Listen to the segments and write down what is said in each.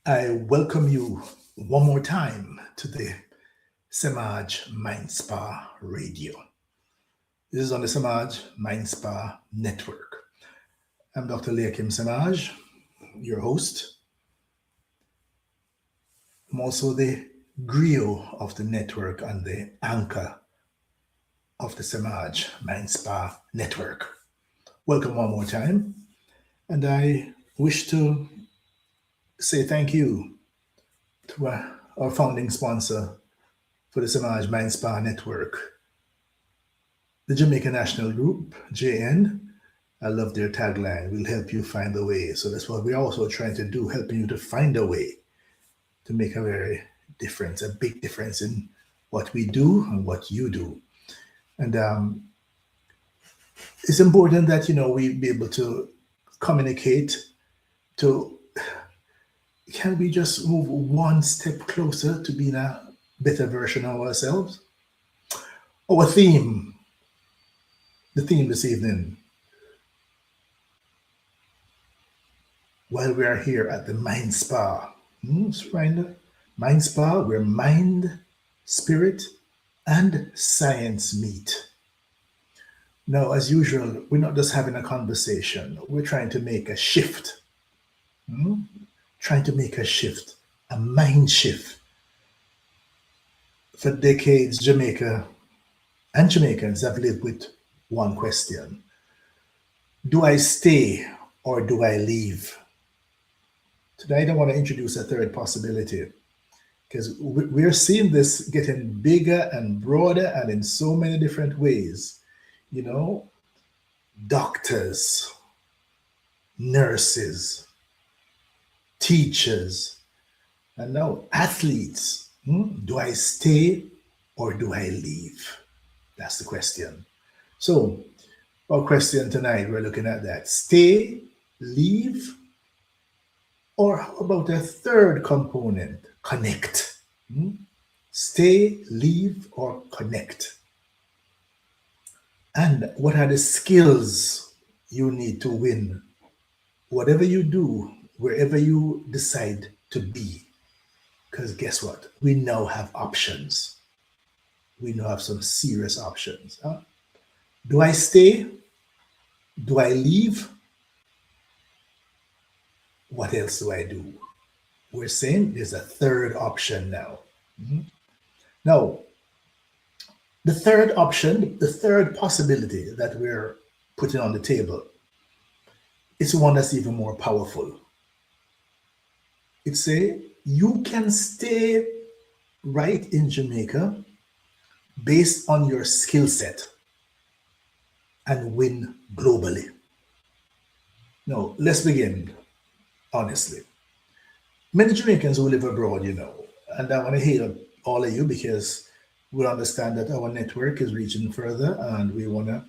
I welcome you one more time to the Semaj MindSpa Radio. This is on the Semaj MindSpa Network. I'm Dr. Leahcim Semaj, your host. I'm also the griot of the network and the anchor of the Semaj MindSpa Network. Welcome one more time. And I wish to say thank you to our founding sponsor for the Semaj MindSpa Network, the Jamaican National Group, JN. I love their tagline, we'll help you find the way. So that's what we're also trying to do, helping you to find a way to make a very difference, a big difference in what we do and what you do. And it's important that, we be able to communicate to, can we just move one step closer to being a better version of ourselves? Our theme, the theme this evening, while we are here at the Mind Spa. Mind Spa, where mind, spirit, and science meet. Now, as usual, we're not just having a conversation. We're trying to make a shift. Trying to make a shift, a mind shift. For decades, Jamaica and Jamaicans have lived with one question. Do I stay or do I leave? Tonight, I want to introduce a third possibility because we're seeing this getting bigger and broader and in so many different ways. Doctors, nurses, teachers, and now athletes. Do I stay or do I leave? That's the question. So, our question tonight, we're looking at that. Stay, leave, or how about a third component? Connect. Stay, leave, or connect. And what are the skills you need to win? Whatever you do, wherever you decide to be. Because guess what? We now have options. We now have some serious options. Do I stay? Do I leave? What else do I do? We're saying there's a third option now. Now, the third option, the third possibility that we're putting on the table, is one that's even more powerful. It's you can stay right in Jamaica based on your skill set and win globally. Now, let's begin honestly. Many Jamaicans who live abroad, and I want to hail all of you because we understand that our network is reaching further and we want to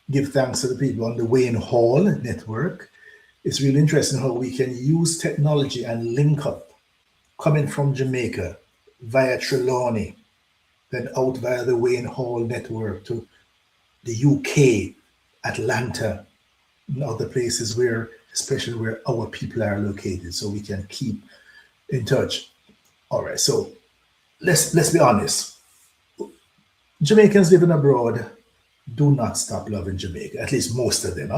give thanks to the people on the Wayne Hall network. It's really interesting how we can use technology and link up coming from Jamaica via Trelawney, then out via the Wayne Hall network to the UK, Atlanta, and other places especially where our people are located, so we can keep in touch. All right, so let's be honest. Jamaicans living abroad do not stop loving Jamaica, at least most of them.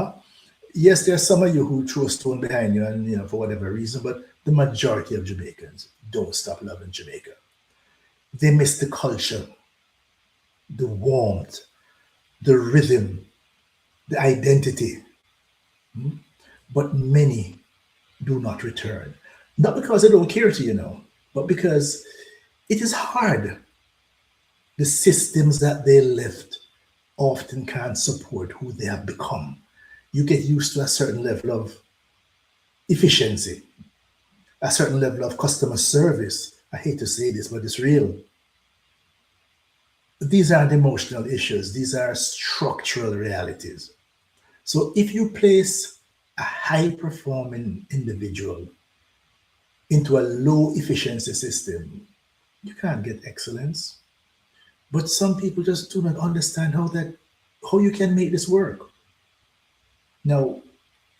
Yes, there are some of you who throw a stone behind you and for whatever reason, but the majority of Jamaicans don't stop loving Jamaica. They miss the culture, the warmth, the rhythm, the identity. But many do not return. Not because they don't care to, but because it is hard. The systems that they left often can't support who they have become. You get used to a certain level of efficiency, a certain level of customer service. I hate to say this, but it's real. These aren't emotional issues. These are structural realities. So if you place a high-performing individual into a low-efficiency system, you can't get excellence. But some people just do not understand how you can make this work. Now,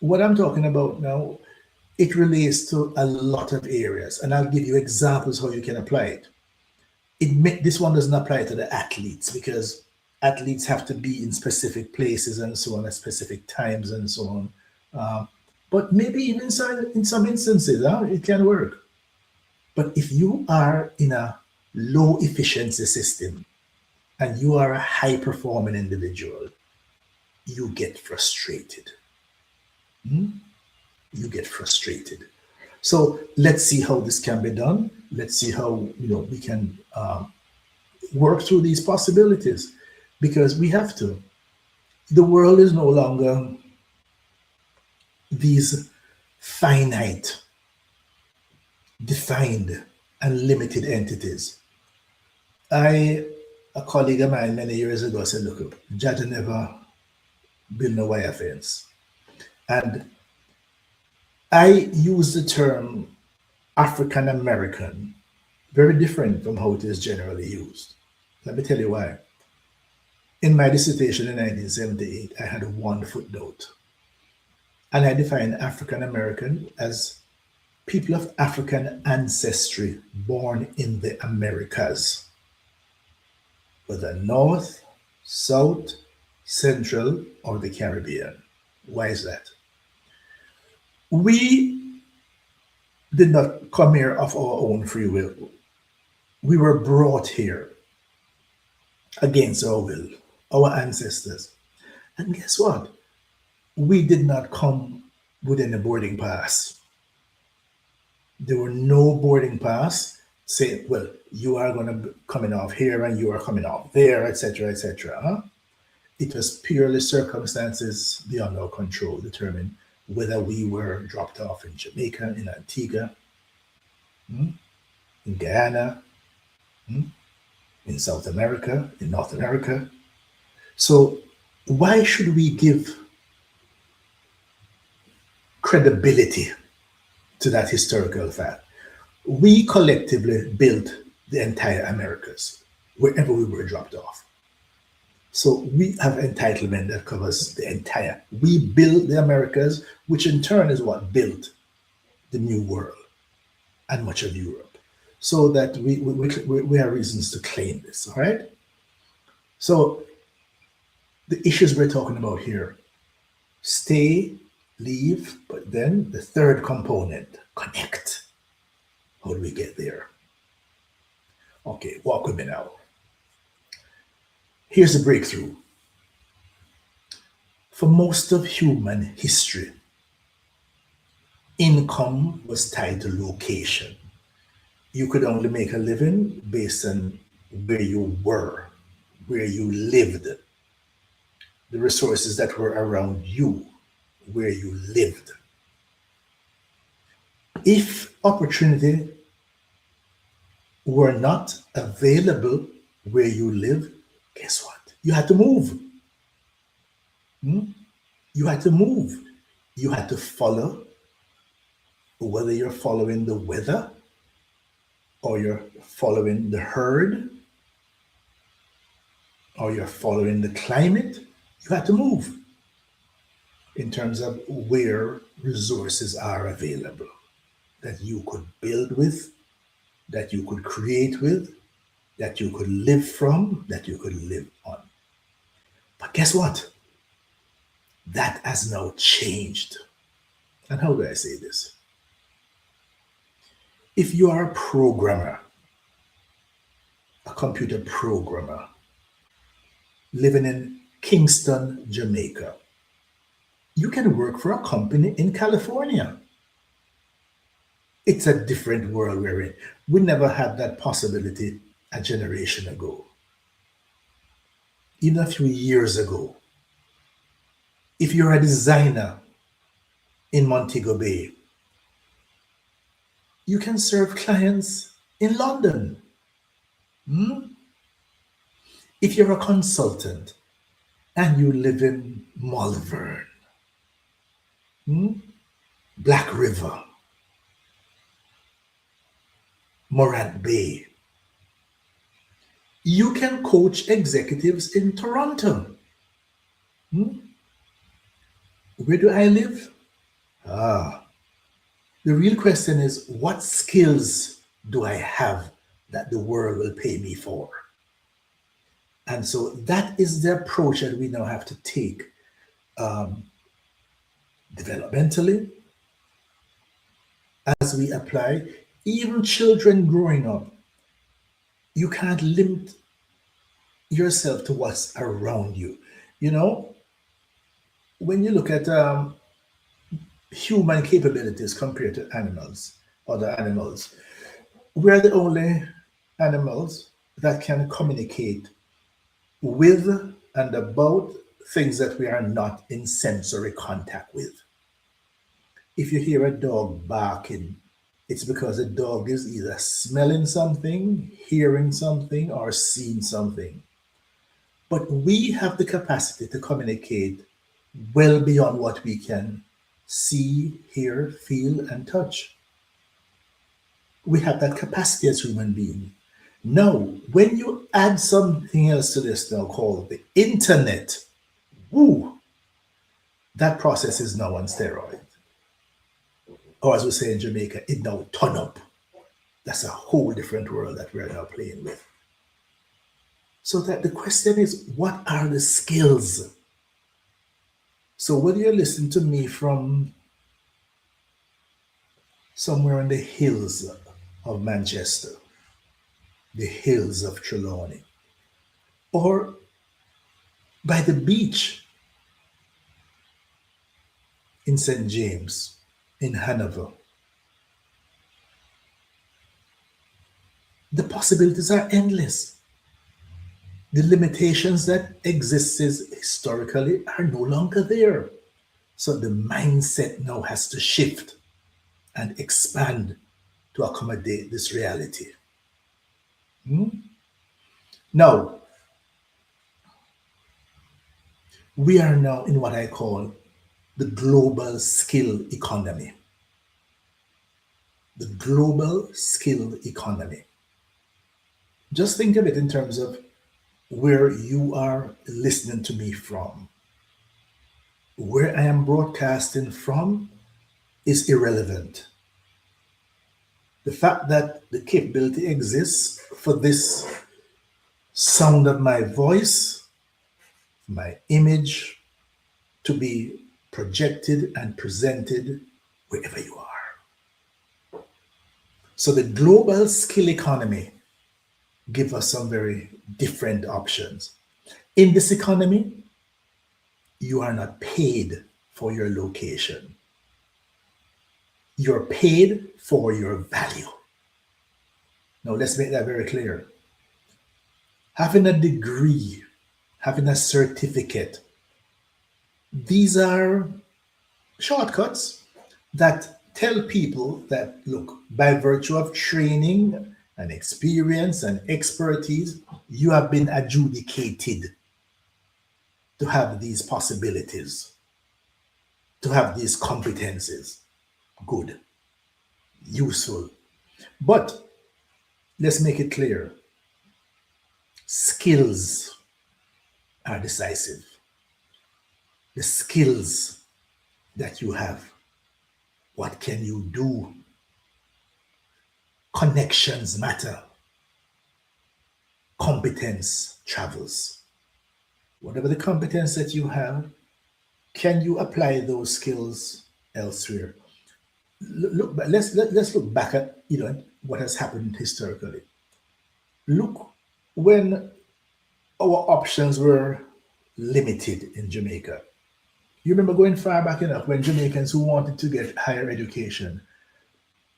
what I'm talking about now It relates to a lot of areas, and I'll give you examples how you can apply it. This one doesn't apply to the athletes because athletes have to be in specific places and so on at specific times and so on. But maybe even in some instances, it can work. But if you are in a low efficiency system and you are a high performing individual, you get frustrated. You get frustrated. So let's see how this can be done. Let's see how we can work through these possibilities, because we have to. The world is no longer these finite, defined, and limited entities. A colleague of mine many years ago said, look, Jaja never built no wire fence. And I use the term African American very different from how it is generally used. Let me tell you why. In my dissertation in 1978, I had one footnote. And I defined African American as people of African ancestry born in the Americas, whether North, South, Central, or the Caribbean. Why is that? We did not come here of our own free will. We were brought here against our will, our ancestors. And guess what? We did not come with any boarding pass. There were no boarding pass saying, well, you are going to be coming off here and you are coming off there, etc., etc. It was purely circumstances beyond our control determine whether we were dropped off in Jamaica, in Antigua, in Guyana, in South America, in North America. So why should we give credibility to that historical fact? We collectively built the entire Americas, wherever we were dropped off. So we have entitlement that covers the entire. We built the Americas, which in turn is what built the New World and much of Europe. So that we have reasons to claim this, all right? So the issues we're talking about here, stay, leave, but then the third component, connect. How do we get there? Okay, walk with me now. Here's the breakthrough. For most of human history, income was tied to location. You could only make a living based on where you were, where you lived, the resources that were around you, where you lived. If opportunity were not available where you live, guess what? You had to move. You had to move. You had to follow, whether you're following the weather or you're following the herd or you're following the climate, you had to move in terms of where resources are available that you could build with, that you could create with, that you could live from, that you could live on. But guess what? That has now changed. And how do I say this? If you are a programmer, a computer programmer, living in Kingston, Jamaica, you can work for a company in California. It's a different world we're in. We never had that possibility a generation ago. Even a few years ago. If you're a designer in Montego Bay, you can serve clients in London. If you're a consultant and you live in Malvern, Black River, Morant Bay, you can coach executives in Toronto. Where do I live? The real question is, what skills do I have that the world will pay me for? And so that is the approach that we now have to take, um, developmentally, as we apply. Even children growing up, you can't limit yourself to what's around you. You know, when you look at human capabilities compared to animals, other animals, we're the only animals that can communicate with and about things that we are not in sensory contact with. If you hear a dog barking, it's because the dog is either smelling something, hearing something, or seeing something. But we have the capacity to communicate well beyond what we can see, hear, feel, and touch. We have that capacity as human beings. Now, when you add something else to this now called the internet, woo, that process is now on steroid. Or as we say in Jamaica, it now turn up. That's a whole different world that we're now playing with. So that the question is, what are the skills? So whether you're listening to me from somewhere in the hills of Manchester, the hills of Trelawney, or by the beach in St. James, in Hanover, the possibilities are endless. The limitations that existed historically are no longer there. So the mindset now has to shift and expand to accommodate this reality. Now, we are now in what I call the global skill economy. The global skill economy. Just think of it in terms of where you are listening to me from. Where I am broadcasting from is irrelevant. The fact that the capability exists for this sound of my voice, my image, to be projected and presented wherever you are. So the global skill economy gives us some very different options. In this economy, you are not paid for your location. You're paid for your value. Now, let's make that very clear. Having a degree, having a certificate, these are shortcuts that tell people that, look, by virtue of training and experience and expertise, you have been adjudicated to have these possibilities, to have these competencies. Good, useful. But let's make it clear, skills are decisive. The skills that you have, what can you do? Connections matter. Competence travels. Whatever the competence that you have, can you apply those skills elsewhere? Let's look back at what has happened historically. Look, when our options were limited in Jamaica. You remember going far back enough when Jamaicans who wanted to get higher education,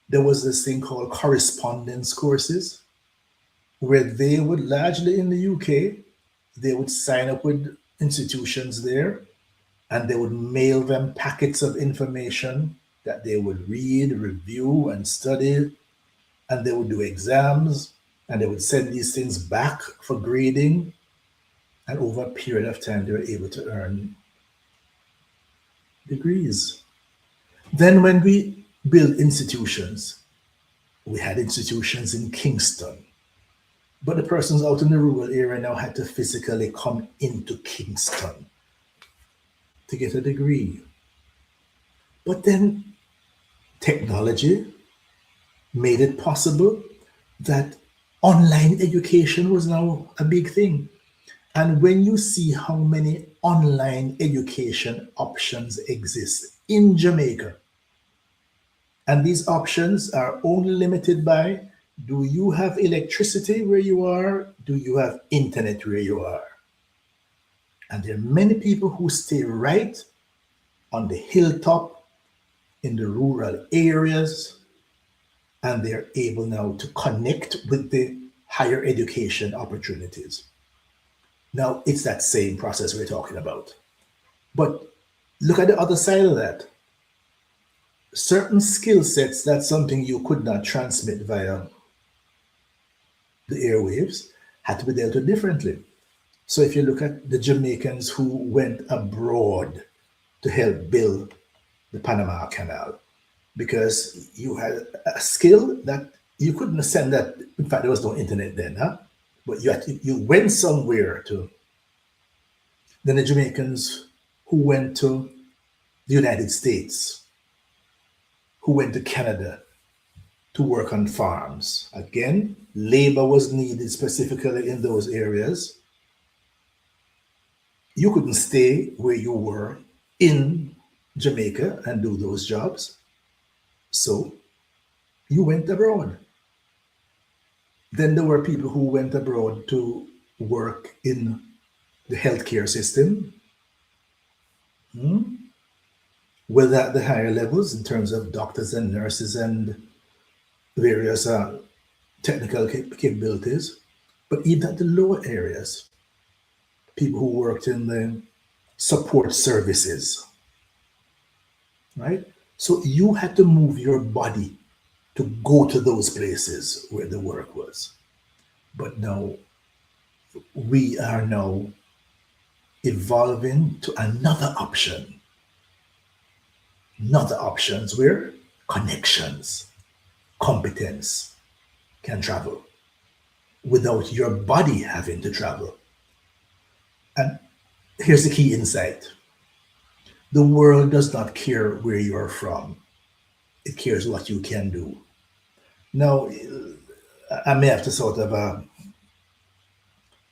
there was this thing called correspondence courses, where they would, largely in the UK, they would sign up with institutions there and they would mail them packets of information that they would read, review, and study, and they would do exams, and they would send these things back for grading, and over a period of time, they were able to earn degrees. Then when we built institutions, we had institutions in Kingston, but the persons out in the rural area now had to physically come into Kingston to get a degree. But then technology made it possible that online education was now a big thing. And when you see how many online education options exist in Jamaica, and these options are only limited by, do you have electricity where you are? Do you have internet where you are? And there are many people who stay right on the hilltop in the rural areas, and they're able now to connect with the higher education opportunities. Now, it's that same process we're talking about. But look at the other side of that. Certain skill sets, that's something you could not transmit via the airwaves, had to be dealt with differently. So if you look at the Jamaicans who went abroad to help build the Panama Canal, because you had a skill that you couldn't send that. In fact, there was no internet then, huh? But you went somewhere to. Then the Jamaicans who went to the United States, who went to Canada to work on farms. Again, labor was needed specifically in those areas. You couldn't stay where you were in Jamaica and do those jobs. So you went abroad. Then there were people who went abroad to work in the healthcare system, whether at the higher levels in terms of doctors and nurses and various technical capabilities, but even at the lower areas, people who worked in the support services, right? So you had to move your body to go to those places where the work was. But now we are now evolving to another options where connections, competence can travel without your body having to travel. And here's the key insight. The world does not care where you're from. It cares what you can do. Now, I may have to sort of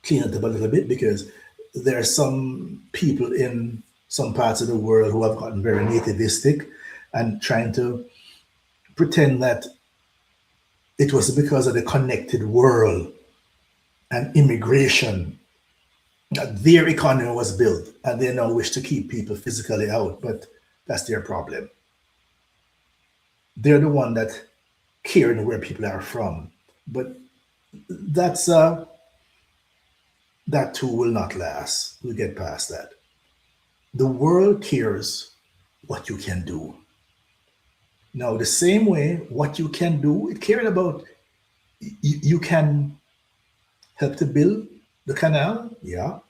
clean it up a little bit, because there are some people in some parts of the world who have gotten very nativistic and trying to pretend that it was because of the connected world and immigration that their economy was built, and they now wish to keep people physically out, but that's their problem. They're the one that care where people are from, but that's that too will not last. We'll get past that. The world cares what you can do. Now, the same way what you can do, it cared about. You can help to build the canal, yeah.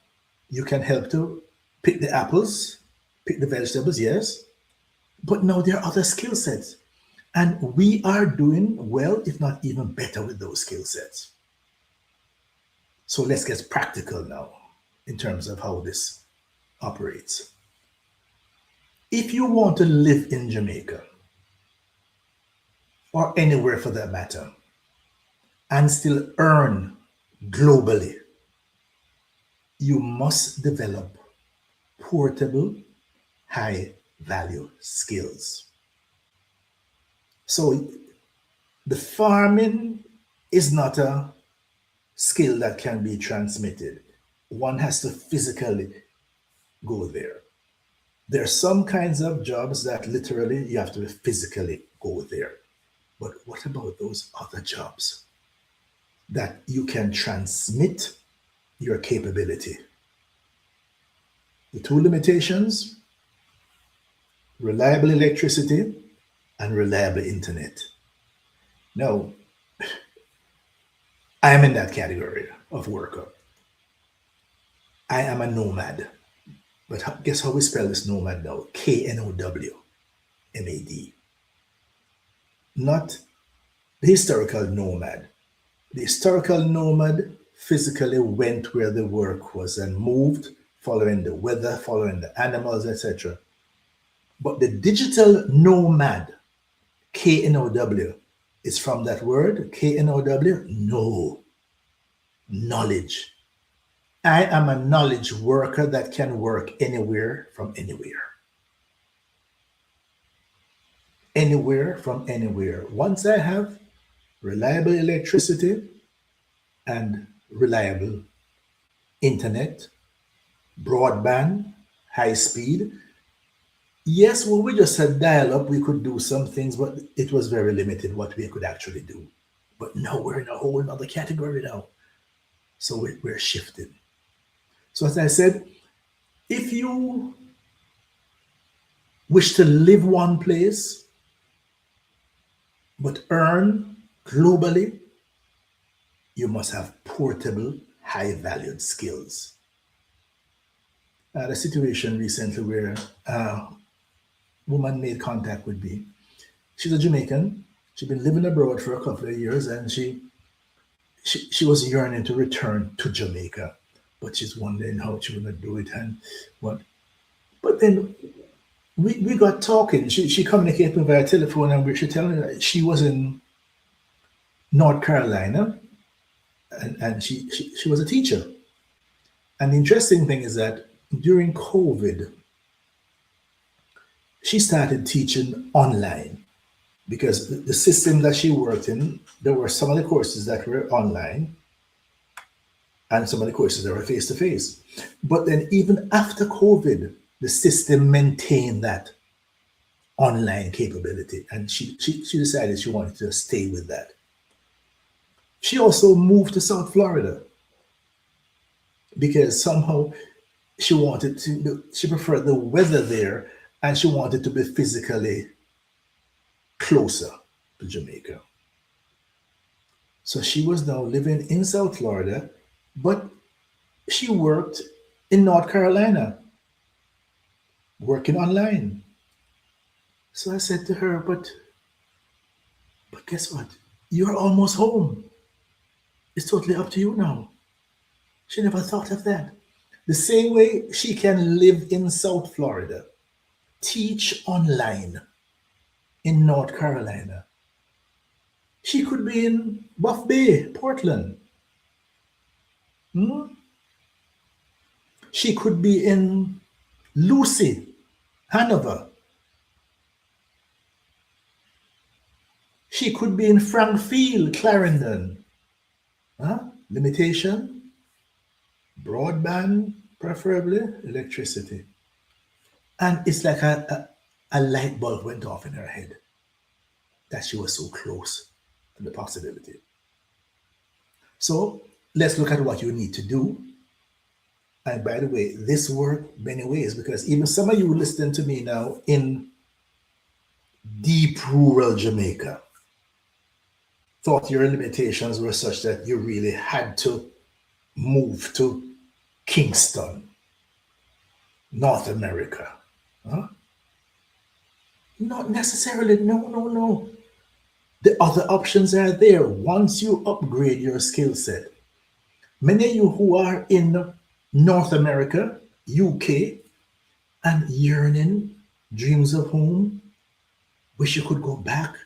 You can help to pick the apples, pick the vegetables, yes. But now there are other skill sets. And we are doing well, if not even better, with those skill sets. So let's get practical now in terms of how this operates. If you want to live in Jamaica, or anywhere for that matter, and still earn globally, you must develop portable, high value skills. So the farming is not a skill that can be transmitted. One has to physically go there. There are some kinds of jobs that literally you have to physically go there. But what about those other jobs that you can transmit your capability? The two limitations: reliable electricity and reliable internet. Now, I am in that category of worker. I am a nomad. But guess how we spell this nomad now? KNOWMAD. Not the historical nomad. The historical nomad physically went where the work was and moved, following the weather, following the animals, etc. But the digital nomad KNOW is from that word, KNOW? No, knowledge. I am a knowledge worker that can work anywhere from anywhere. Anywhere from anywhere. Once I have reliable electricity and reliable internet, broadband, high speed. Yes, when we just had dial up, we could do some things, but it was very limited what we could actually do. But now we're in a whole other category now. So we're shifting. So as I said, if you wish to live one place but earn globally, you must have portable, high valued skills. I had a situation recently where a woman made contact with me. She's a Jamaican. She'd been living abroad for a couple of years, and she was yearning to return to Jamaica, but she's wondering how she would do it and what. But then we got talking. She communicated with me via telephone, and she telling me that she was in North Carolina, and she was a teacher. And the interesting thing is that during COVID, she started teaching online because the system that she worked in, there were some of the courses that were online and some of the courses that were face to face. But then, even after COVID, the system maintained that online capability, and she decided she wanted to stay with that. She also moved to South Florida because somehow she preferred the weather there, and she wanted to be physically closer to Jamaica. So she was now living in South Florida, but she worked in North Carolina, working online. So I said to her, but guess what? You're almost home. It's totally up to you now. She never thought of that. The same way she can live in South Florida, teach online in North Carolina. She could be in Buff Bay, Portland. She could be in Lucy, Hanover. She could be in Frankfield, Clarendon. Limitation, broadband, preferably electricity. And it's like a light bulb went off in her head that she was so close to the possibility. So let's look at what you need to do. And by the way, this works many ways, because even some of you listening to me now in deep rural Jamaica thought your limitations were such that you really had to move to Kingston, North America. Not necessarily. No. The other options are there once you upgrade your skill set. Many of you who are in North America, UK, and yearning, dreams of home, wish you could go back.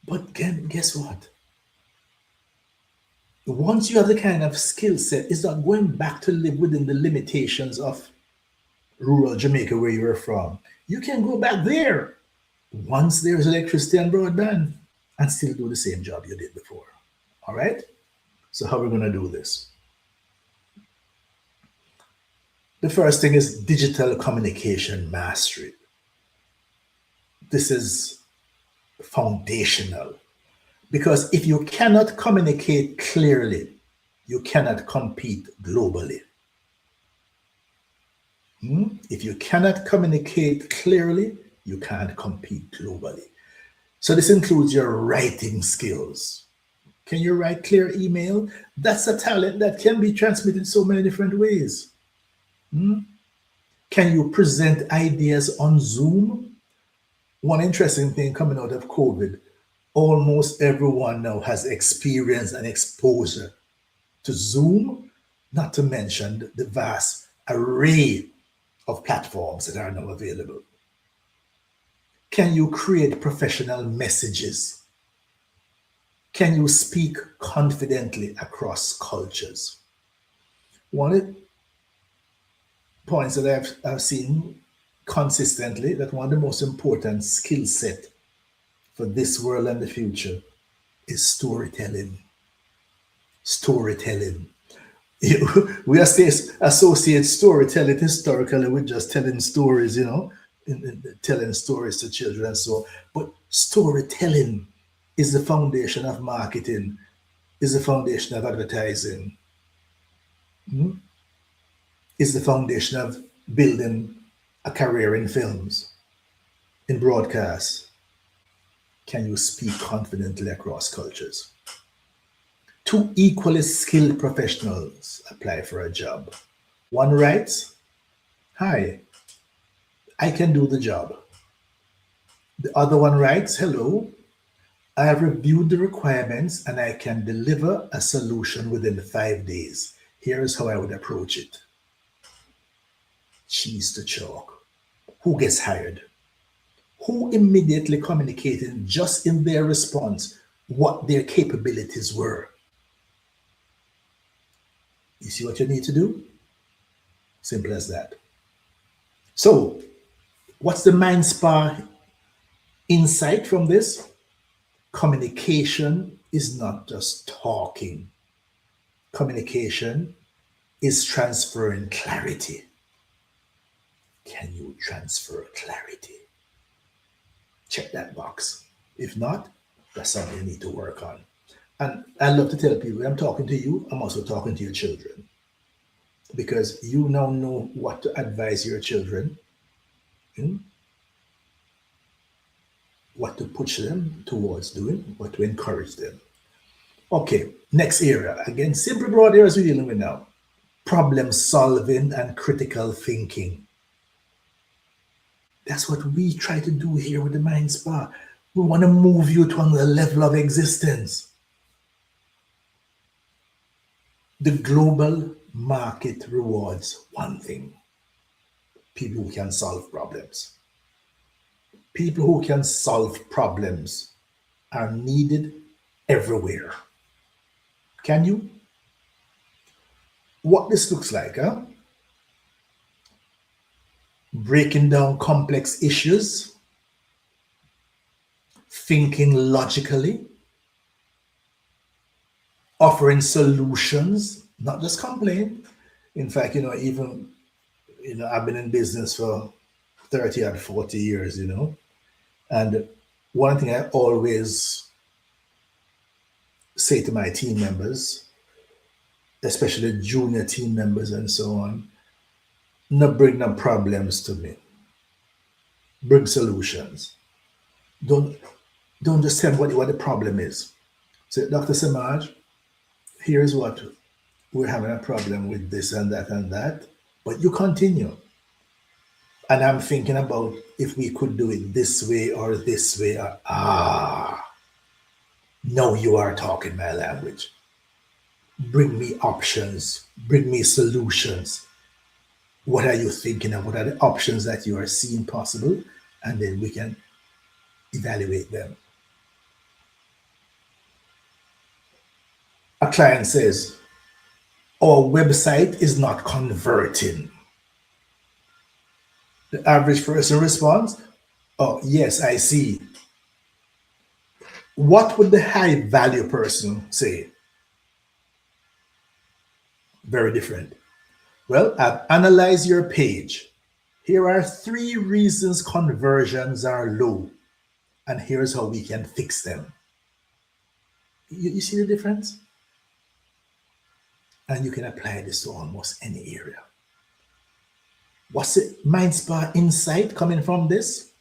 But again, guess what? Once you have the kind of skill set, it's not going back to live within the limitations of rural Jamaica where you're from. You can go back there once there's electricity and broadband and still do the same job you did before. All right? So how are we going to do this? The first thing is digital communication mastery. This is foundational, because if you cannot communicate clearly, you cannot compete globally. If you cannot communicate clearly, you can't compete globally. So this includes your writing skills. Can you write clear email? That's a talent that can be transmitted so many different ways. Can you present ideas on Zoom? One interesting thing coming out of COVID, almost everyone now has experience and exposure to Zoom, not to mention the vast array of platforms that are now available. Can you create professional messages? Can you speak confidently across cultures? One of the points that I've seen consistently that one of the most important skill set for this world and the future is storytelling. Storytelling. We associate storytelling historically with just telling stories, telling stories to children and so on. But storytelling is the foundation of marketing, is the foundation of advertising, is the foundation of building a career in films, in broadcast. Can you speak confidently across cultures? Two equally skilled professionals apply for a job. One writes, "Hi, I can do the job." The other one writes, "Hello, I have reviewed the requirements and I can deliver a solution within 5 days. Here's how I would approach it." Cheese to chalk. Who gets hired? Who immediately communicated just in their response what their capabilities were? You see what you need to do? Simple as that. So, what's the MindSpa insight from this? Communication is not just talking. Communication is transferring clarity. Can you transfer clarity? Check that box. If not, that's something you need to work on. And I love to tell people when I'm talking to you, I'm also talking to your children. Because you now know what to advise your children, what to push them towards doing, what to encourage them. Okay, next area. Again, simple broad areas we're dealing with now. Problem solving and critical thinking. That's what we try to do here with the Mind Spa. We want to move you to another level of existence. The global market rewards one thing: people who can solve problems. People who can solve problems are needed everywhere. Can you? What this looks like, huh? Breaking down complex issues, thinking logically, offering solutions, not just complain. In fact, even I've been in business for 30 or 40 years, and one thing I always say to my team members, especially junior team members and so on, not bring no problems to me. Bring solutions. Don't just tell me what the problem is. Say, Dr. Semaj, here's what we're having a problem with this and that and that. But you continue. And I'm thinking about if we could do it this way or this way. Now you are talking my language. Bring me options. Bring me solutions. What are you thinking of? What are the options that you are seeing possible? And then we can evaluate them. A client says, our website is not converting. The average person responds, "Oh, yes, I see." What would the high value person say? Very different. "Well, I've analyzed your page. Here are 3 reasons conversions are low, and here's how we can fix them." You see the difference? And you can apply this to almost any area. What's the MindSpa insight coming from this?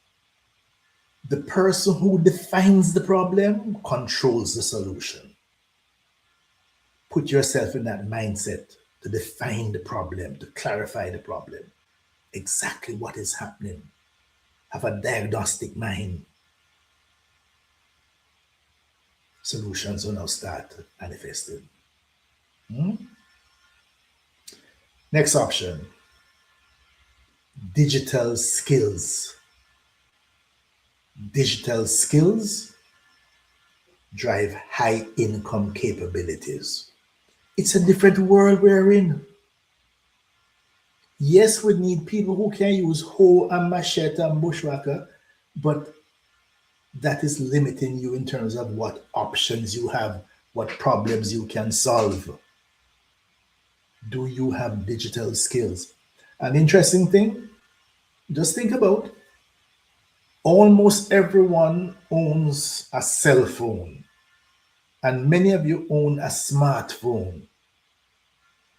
The person who defines the problem controls the solution. Put yourself in that mindset to define the problem, to clarify the problem, exactly what is happening. Have a diagnostic mind. Solutions will now start manifesting. Next option, digital skills. Digital skills drive high income capabilities. It's a different world we're in. Yes, we need people who can use hoe and machete and bushwhacker, but that is limiting you in terms of what options you have, what problems you can solve. Do you have digital skills? An interesting thing, just think about almost everyone owns a cell phone, and many of you own a smartphone.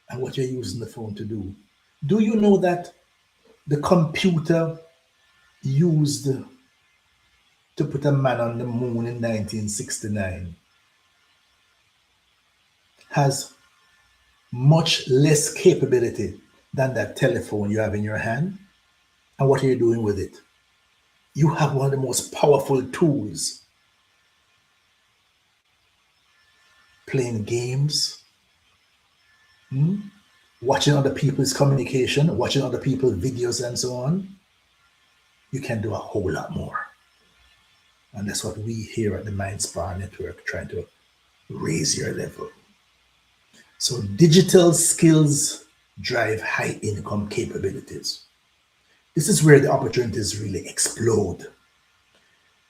And what you're using the phone to do. Do you know that the computer used to put a man on the moon in 1969 has much less capability than that telephone you have in your hand? And what are you doing with it? You have one of the most powerful tools, playing games, watching other people's communication, watching other people's videos, and so on. You can do a whole lot more. And that's what we here at the MindSpa Network trying to raise your level. So digital skills drive high income capabilities. This is where the opportunities really explode.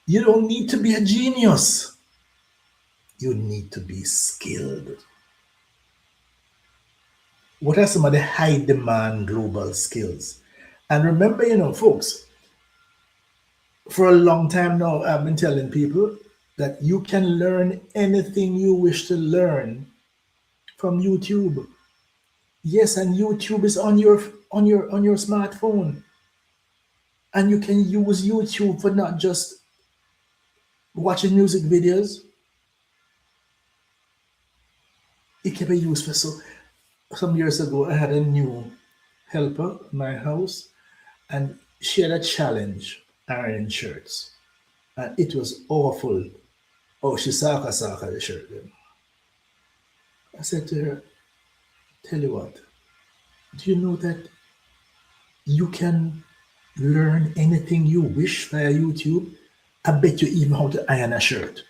You don't need to be a genius. You need to be skilled. What are some of the high demand global skills? And remember, folks, for a long time now, I've been telling people that you can learn anything you wish to learn from YouTube. Yes, and YouTube is on your smartphone. And you can use YouTube for not just watching music videos. It can be used for some years ago I had a new helper in my house and she had a challenge ironing shirts. And it was awful. Oh, she saka the shirt then. I said to her, tell you what, do you know that you can learn anything you wish via YouTube? I bet you even how to iron a shirt.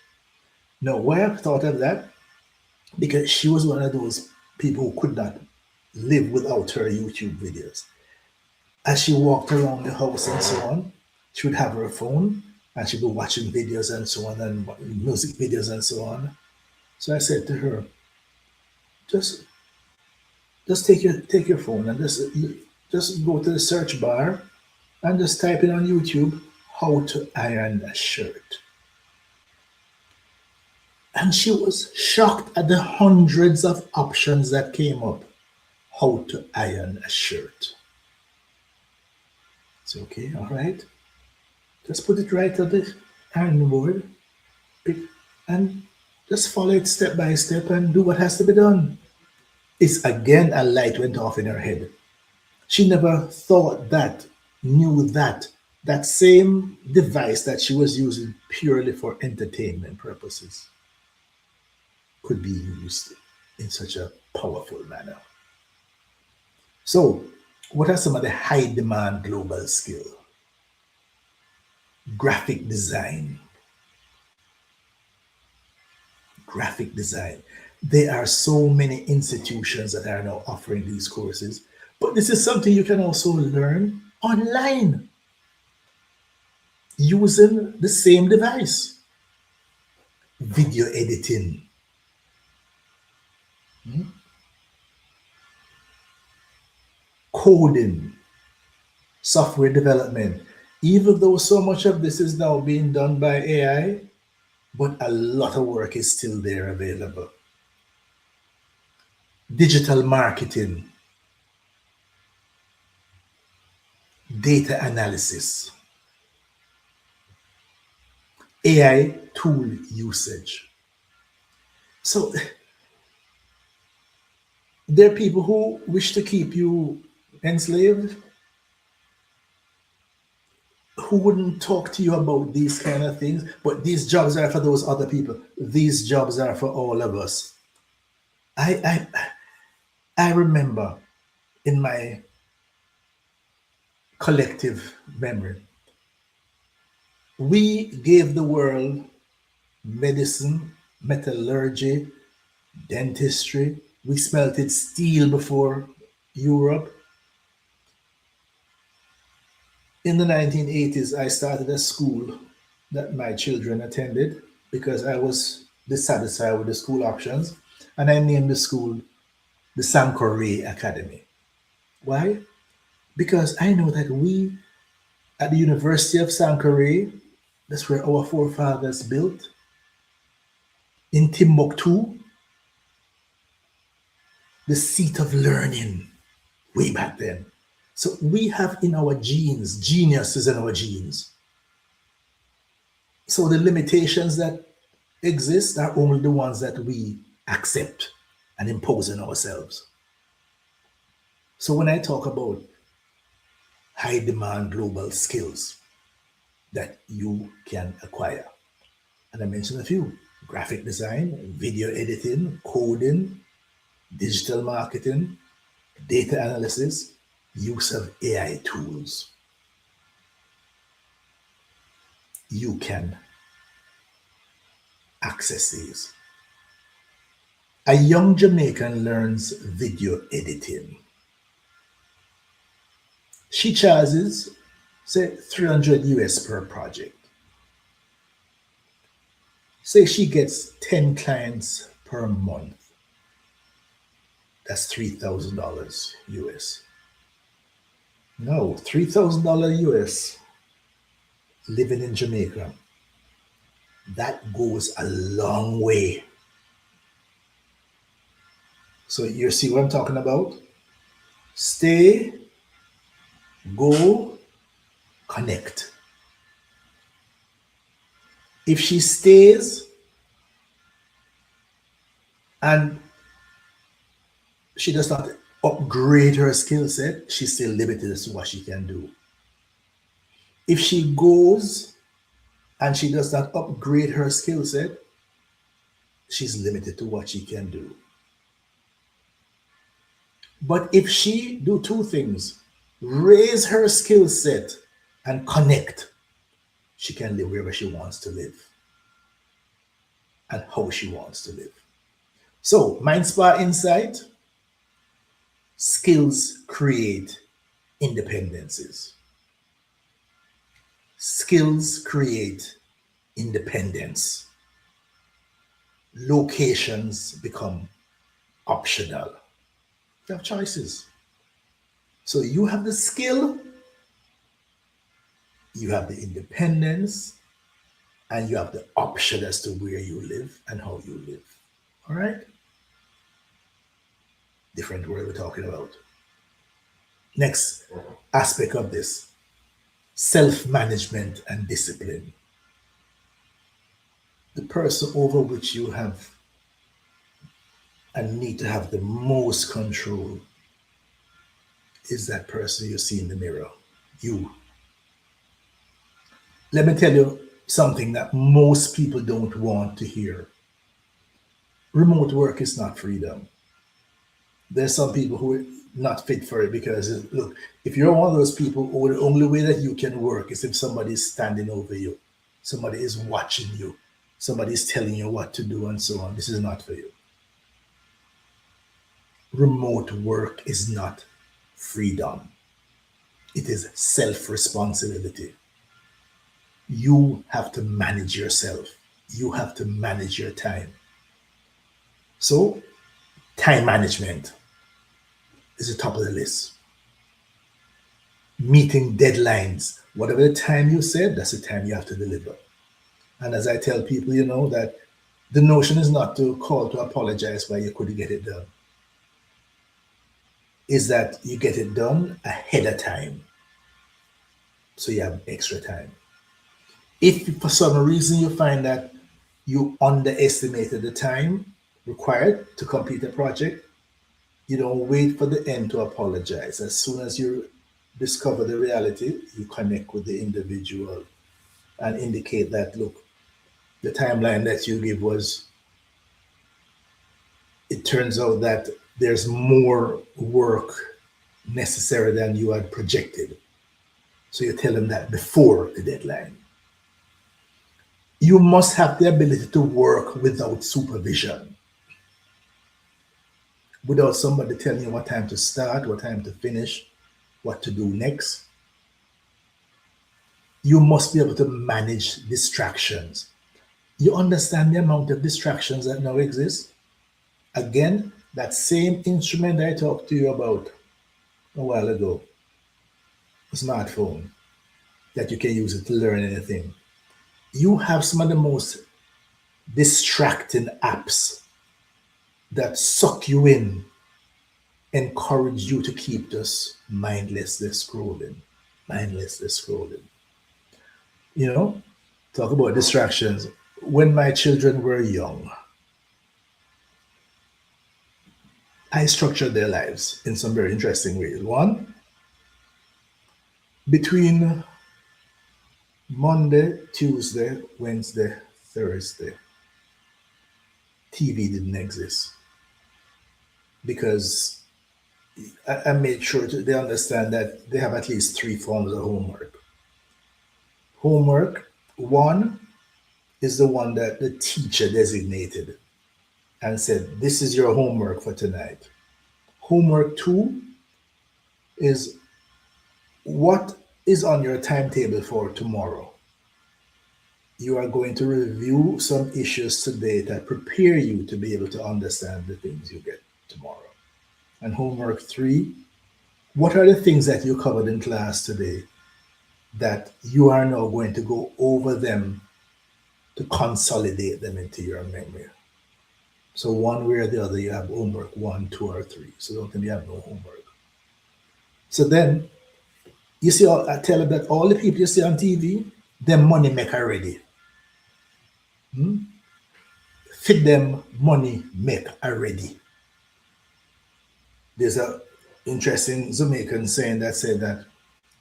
Now, why I thought of that? Because she was one of those people who could not live without her YouTube videos. As she walked around the house and so on, she would have her phone and she'd be watching videos and so on and music videos and so on. So I said to her, just take your phone and just go to the search bar and just type in on YouTube how to iron a shirt. And she was shocked at the hundreds of options that came up. How to iron a shirt. It's okay, all right. Just put it right on the iron board and just follow it step by step and do what has to be done. It's again a light went off in her head. She never thought that, knew that same device that she was using purely for entertainment purposes could be used in such a powerful manner. So, what are some of the high demand global skills? Graphic design. Graphic design. There are so many institutions that are now offering these courses, but this is something you can also learn online using the same device. Video editing. Coding, software development, even though so much of this is now being done by AI, but a lot of work is still there available. Digital marketing, data analysis, AI tool usage. So there are people who wish to keep you enslaved, who wouldn't talk to you about these kind of things, but these jobs are for those other people. These jobs are for all of us. I remember in my collective memory, We gave the world medicine, metallurgy, dentistry. We smelted steel before Europe. In the 1980s, I started a school that my children attended because I was dissatisfied with the school options, and I named the school the Sankore Academy. Why? Because I know that we at the University of Sankore, that's where our forefathers built, in Timbuktu, the seat of learning way back then. So we have in our genes, genius is in our genes. So the limitations that exist are only the ones that we accept and impose on ourselves. So when I talk about high demand global skills that you can acquire, and I mentioned a few: graphic design, video editing, coding, digital marketing, data analysis, use of AI tools. You can access these. A young Jamaican learns video editing. She charges, say, 300 US per project. Say she gets 10 clients per month. That's $3,000 US. No, $3,000 US living in Jamaica. That goes a long way. So you see what I'm talking about? Stay, go, connect. If she stays and she does not upgrade her skill set, she's still limited as to what she can do. If she goes and she does not upgrade her skill set, she's limited to what she can do. But if she do two things, raise her skill set and connect, she can live wherever she wants to live and how she wants to live. So, MindSpa insight: skills create independences. Skills create independence. Locations become optional. You have choices. So you have the skill, you have the independence, and you have the option as to where you live and how you live. All right? Different word we're talking about. Next aspect of this: self-management and discipline. The person over which you have and need to have the most control is that person you see in the mirror, you. Let me tell you something that most people don't want to hear. Remote work is not freedom. There's some people who are not fit for it because, look, if you're one of those people who the only way that you can work is if somebody is standing over you, somebody is watching you, somebody is telling you what to do, and so on, this is not for you. Remote work is not freedom. It is self-responsibility. You have to manage yourself. You have to manage your time. So, time management is the top of the list. Meeting deadlines. Whatever the time you said, that's the time you have to deliver. And as I tell people, that the notion is not to call to apologize why you couldn't get it done. Is that you get it done ahead of time. So you have extra time. If for some reason you find that you underestimated the time required to complete a project, you don't wait for the end to apologize. As soon as you discover the reality, you connect with the individual and indicate that, look, the timeline that you give was, it turns out that there's more work necessary than you had projected. So you tell them that before the deadline. You must have the ability to work without supervision, without somebody telling you what time to start, what time to finish, what to do next. You must be able to manage distractions. You understand the amount of distractions that now exist? Again, that same instrument I talked to you about a while ago, a smartphone, that you can use it to learn anything. You have some of the most distracting apps that suck you in, encourage you to keep just mindlessly scrolling, mindlessly scrolling. You know, talk about distractions. When my children were young, I structured their lives in some very interesting ways. One, between Monday, Tuesday, Wednesday, Thursday, TV didn't exist because I made sure they understand that they have at least three forms of homework. Homework, one, is the one that the teacher designated and said, this is your homework for tonight. Homework two is what is on your timetable for tomorrow. You are going to review some issues today that prepare you to be able to understand the things you get tomorrow. And homework three, what are the things that you covered in class today that you are now going to go over them to consolidate them into your memory? So one way or the other, you have homework one, two, or three. So don't tell me you have no homework. So then you see, I tell them that all the people you see on TV, they're money maker already. Feed them money make already. There's a interesting Jamaican saying that said that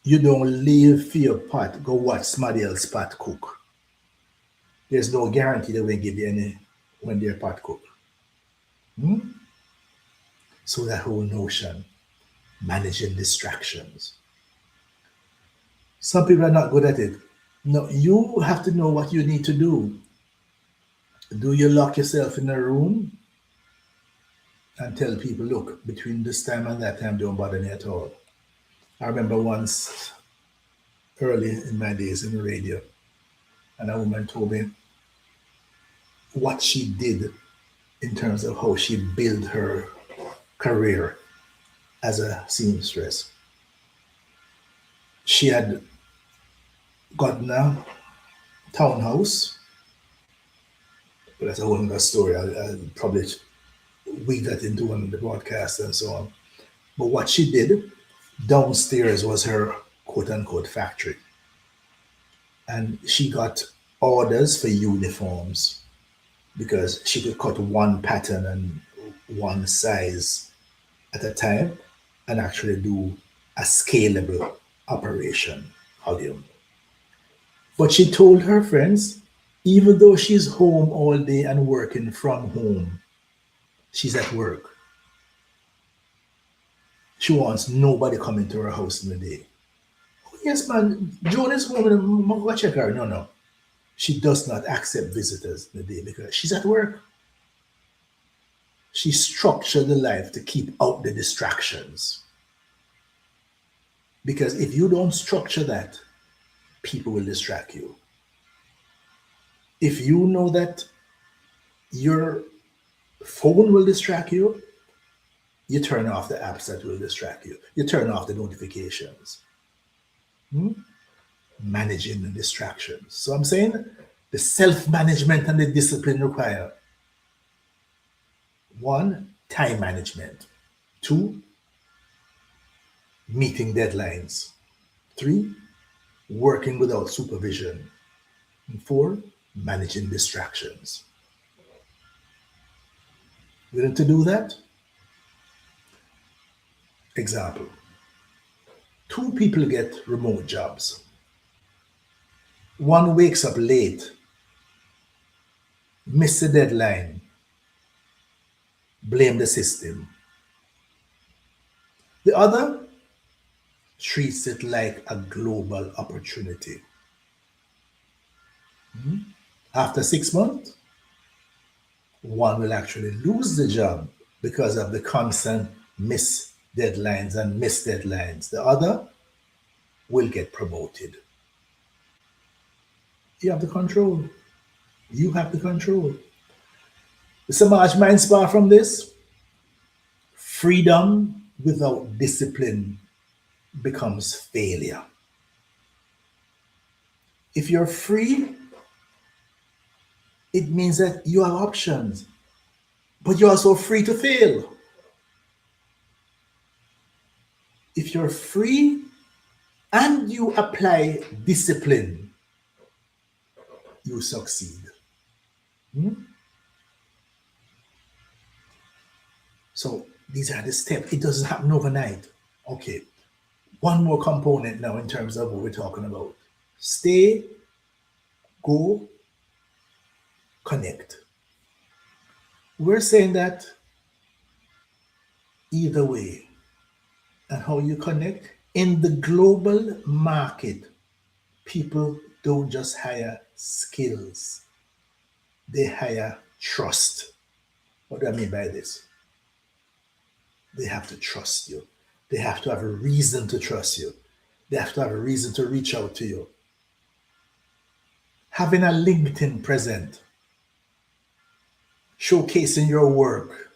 you don't leave for your pot, go watch somebody else pot cook. There's no guarantee they will give you any when their pot cook. So that whole notion, managing distractions. Some people are not good at it. No, you have to know what you need to do. Do you lock yourself in a room and tell people, look, between this time and that time, don't bother me at all? I remember once early in my days in the radio, and a woman told me what she did in terms of how she built her career as a seamstress. She had gotten a townhouse, but that's a whole other story. I'll probably weave that into one of the broadcasts and so on. But what she did, downstairs was her quote unquote factory. And she got orders for uniforms because she could cut one pattern and one size at a time and actually do a scalable operation. But she told her friends, even though she's home all day and working from home, she's at work. She wants nobody coming to her house in the day. Oh, yes, man, Joan is home and I'm going to check her. No, no. She does not accept visitors in the day because she's at work. She structured the life to keep out the distractions. Because if you don't structure that, people will distract you. If you know that your phone will distract you, you turn off the apps that will distract you. You turn off the notifications. Managing the distractions. So I'm saying the self-management and the discipline require one, time management. Two, meeting deadlines. Three, working without supervision. And four, managing distractions. Willing to do that? Example. Two people get remote jobs. One wakes up late, miss the deadline, blame the system. The other treats it like a global opportunity. After 6 months, one will actually lose the job because of the constant miss deadlines and miss deadlines. The other will get promoted. You have the control. You have the control. The Semaj MindSpa from this: freedom without discipline becomes failure. If you're free, it means that you have options, but you're also free to fail. If you're free and you apply discipline, you succeed. So these are the steps. It doesn't happen overnight. Okay. One more component now in terms of what we're talking about. Stay, go, connect. We're saying that either way, and how you connect in the global market, people don't just hire skills, they hire trust. What do I mean by this? They have to trust you. They have to have a reason to trust you. They have to have a reason to reach out to you. Having a LinkedIn present, showcasing your work,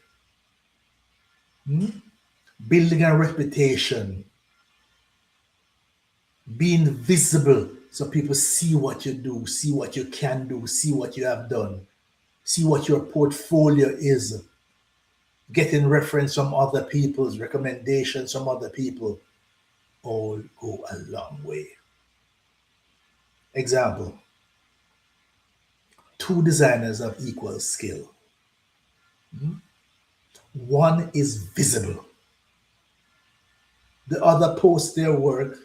building a reputation, being visible so people see what you do, see what you can do, see what you have done, see what your portfolio is, getting reference from other people's recommendations from other people, all go a long way. Example: two designers of equal skill. One is visible. The other posts their work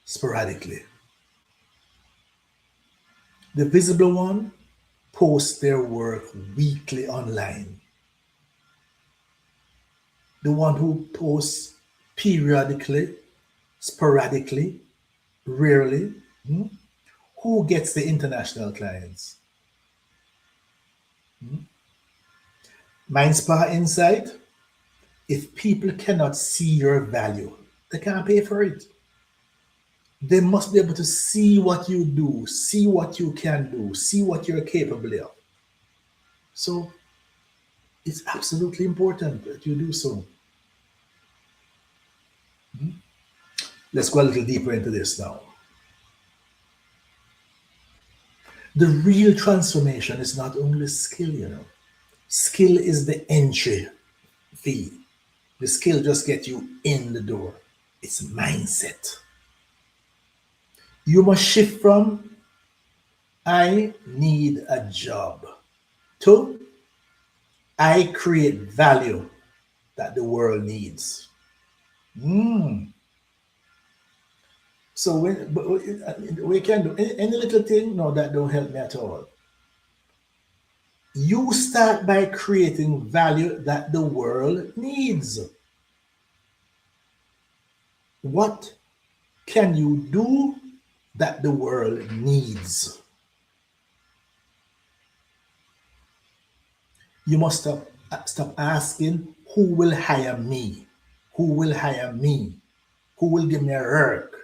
sporadically. The visible one posts their work weekly online. The one who posts periodically, sporadically, rarely, who gets the international clients? MindSpa insight: if people cannot see your value, they can't pay for it. They must be able to see what you do, see what you can do, see what you're capable of. So it's absolutely important that you do so. Let's go a little deeper into this now. The real transformation is not only skill. Skill is the entry fee. The skill just gets you in the door. It's mindset. You must shift from "I need a job" to "I create value that the world needs." So we can do any little thing, no, that don't help me at all. You start by creating value that the world needs. What can you do that the world needs? You must stop asking, who will hire me? Who will hire me? Who will give me a work?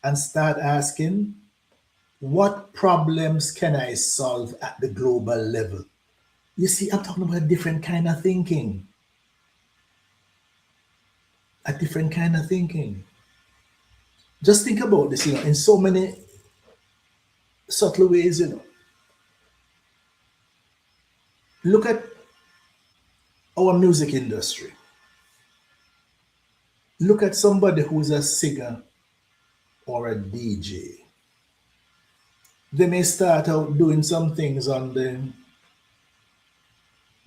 And start asking, what problems can I solve at the global level? You see, I'm talking about a different kind of thinking. A different kind of thinking. Just think about this, in so many subtle ways, Look at our music industry. Look at somebody who's a singer or a DJ. They may start out doing some things on the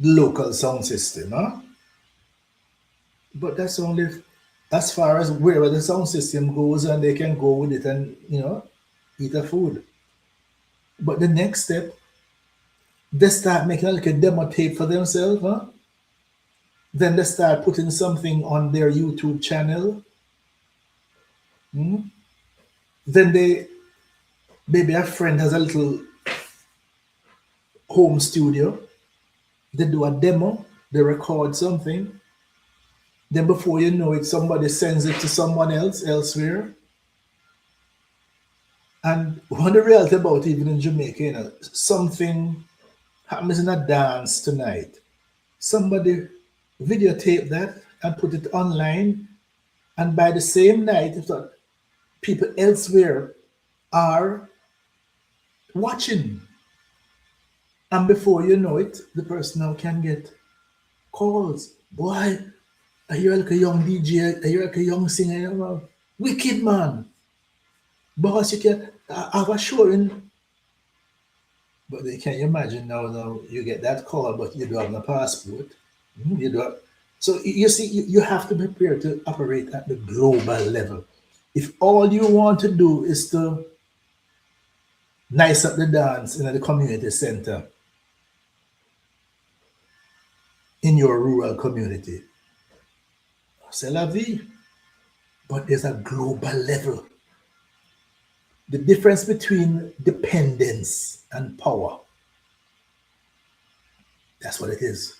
local sound system, but that's only as far as wherever the sound system goes, and they can go with it and eat a food. But the next step, they start making like a demo tape for themselves, Then they start putting something on their YouTube channel. Then they Maybe a friend has a little home studio. They do a demo, they record something. Then before you know it, somebody sends it to someone else elsewhere. And one the reality about even in Jamaica, something happens in a dance tonight. Somebody videotape that and put it online, and by the same night, if not, people elsewhere are watching. And before you know it, the person now can get calls. Boy, are you like a young DJ? Are you like a young singer? Wicked man. Boss, you can have a show in. But they can you imagine now you get that call, but you don't have a passport. You don't. So you see, you have to be prepared to operate at the global level. If all you want to do is to nice up the dance in the community center in your rural community, c'est la vie. But there's a global level. The difference between dependence and power. That's what it is.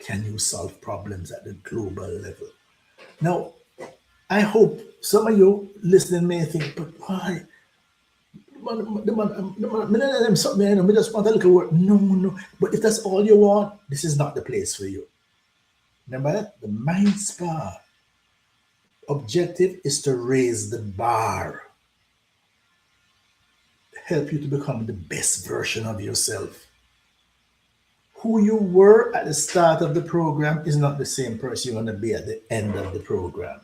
Can you solve problems at the global level? Now, I hope some of you listening may think, but why? We just want a little word. No, no. But if that's all you want, this is not the place for you. Remember that? The Mind Spa objective is to raise the bar, help you to become the best version of yourself. Who you were at the start of the program is not the same person you're going to be at the end of the program.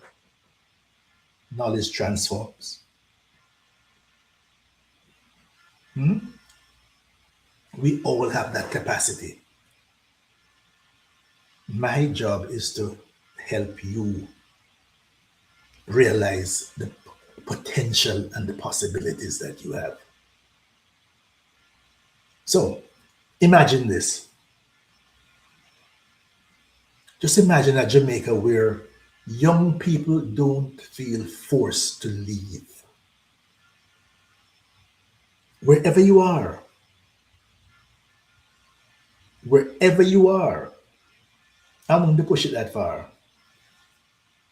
Knowledge transforms. We all have that capacity. My job is to help you realize the potential and the possibilities that you have. So imagine this. Just imagine a Jamaica where young people don't feel forced to leave. Wherever you are, I'm going to push it that far.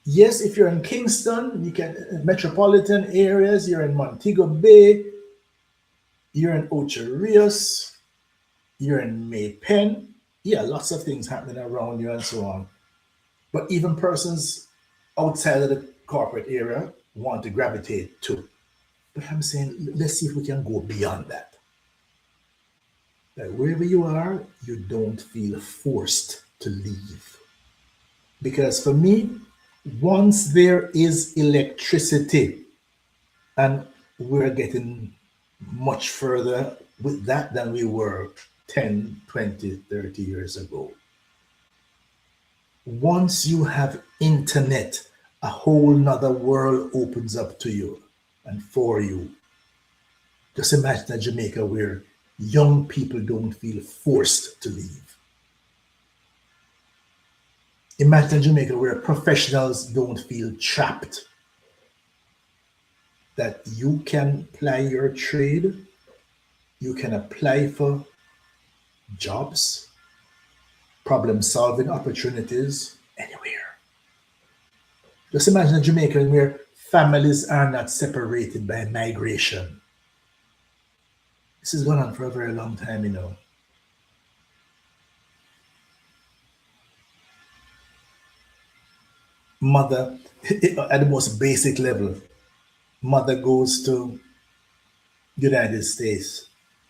Yes, if you're in Kingston, you can metropolitan areas, you're in Montego Bay, you're in Ocho Rios, you're in Maypen. Yeah, lots of things happening around you and so on. But even persons outside of the corporate area want to gravitate to. But I'm saying, let's see if we can go beyond that. That wherever you are, you don't feel forced to leave. Because for me, once there is electricity, and we're getting much further with that than we were 10, 20, 30 years ago. Once you have internet, a whole nother world opens up to you and for you. Just imagine a Jamaica where young people don't feel forced to leave. Imagine a Jamaica where professionals don't feel trapped. That you can apply your trade, you can apply for jobs, problem-solving opportunities anywhere. Just imagine a Jamaica where families are not separated by migration. This has gone on for a very long time, Mother, at the most basic level, mother goes to the United States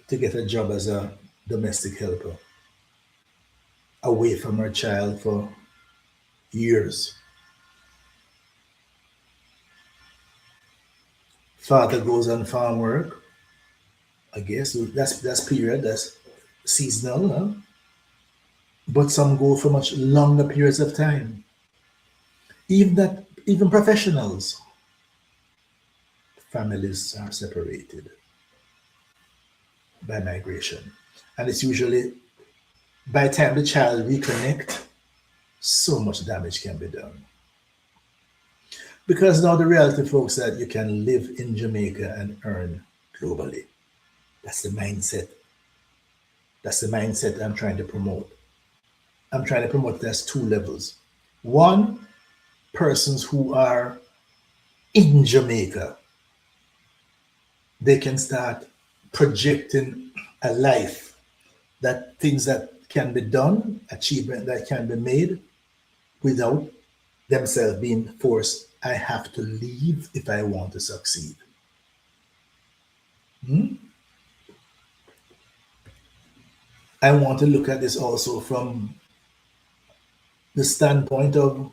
to get a job as a domestic helper, away from her child for years. Father goes on farm work. I guess that's period, that's seasonal, huh? But some go for much longer periods of time. Even professionals, families are separated by migration. And it's usually by the time the child reconnect, so much damage can be done. Because now the reality, folks, that you can live in Jamaica and earn globally. That's the mindset. That's the mindset I'm trying to promote. I'm trying to promote there's two levels. One, persons who are in Jamaica, they can start projecting a life, that things that can be done, achievement that can be made without themselves being forced. I have to leave if I want to succeed. I want to look at this also from the standpoint of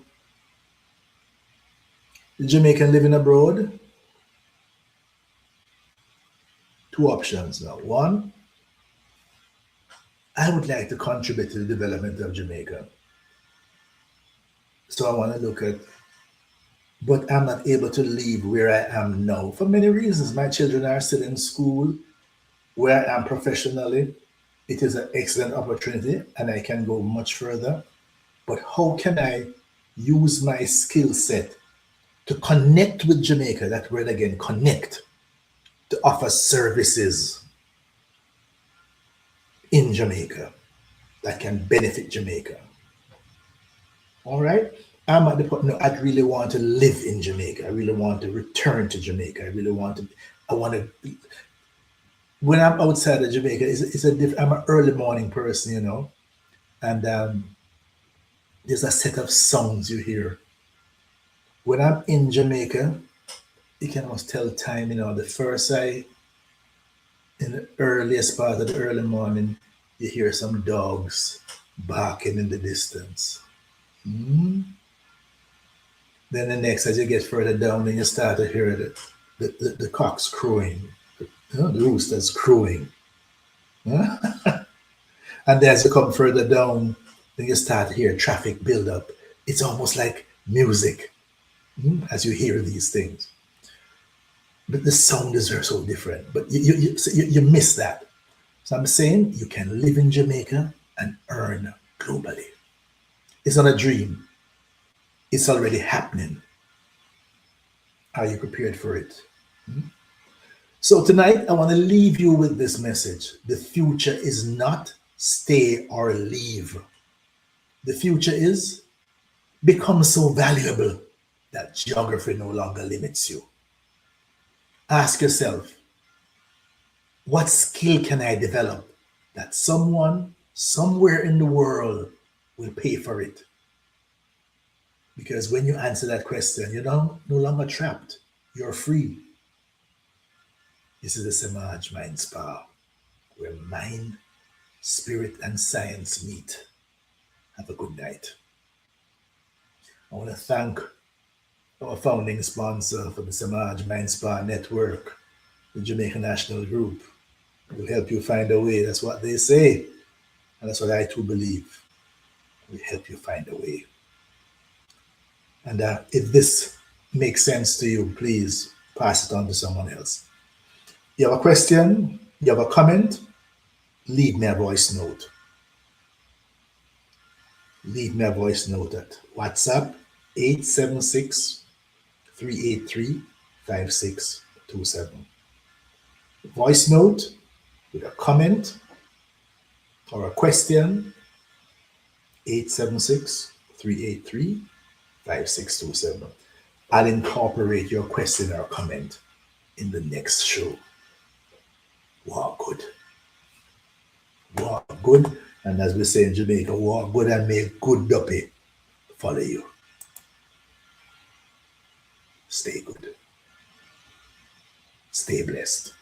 the Jamaican living abroad. Two options now. One, I would like to contribute to the development of Jamaica. So I want to look at, but I'm not able to leave where I am now for many reasons. My children are still in school. Where I am professionally, it is an excellent opportunity and I can go much further. But how can I use my skill set to connect with Jamaica? That word again, connect, to offer services in Jamaica that can benefit Jamaica. All right. I'm at the point, no, I really want to live in Jamaica. I really want to return to Jamaica. I want to, when I'm outside of Jamaica, I'm an early morning person, and there's a set of sounds you hear. When I'm in Jamaica, you can almost tell time, the first in the earliest part of the early morning, you hear some dogs barking in the distance. Then the next, as you get further down, then you start to hear the cocks crowing, the roosters crowing. And then as you come further down, then you start to hear traffic build up. It's almost like music as you hear these things. But the sound is so different. But you miss that. So I'm saying you can live in Jamaica and earn globally. It's not a dream. It's already happening. Are you prepared for it? So tonight, I want to leave you with this message. The future is not stay or leave. The future is become so valuable that geography no longer limits you. Ask yourself, what skill can I develop that someone somewhere in the world will pay for it? Because when you answer that question, you're no longer trapped. You're free. This is the Semaj MindSpa, where mind, spirit, and science meet. Have a good night. I want to thank our founding sponsor for the Semaj MindSpa Network, the Jamaican National Group. It will help you find a way. That's what they say. And that's what I too believe. It will help you find a way. And if this makes sense to you, please pass it on to someone else. You have a question, you have a comment, leave me a voice note. Leave me a voice note at WhatsApp 876-383-5627. Voice note with a comment or a question, 876-383-5627. I'll incorporate your question or comment in the next show. Walk good. Walk good. And as we say in Jamaica, walk good and make good duppy follow you. Stay good. Stay blessed.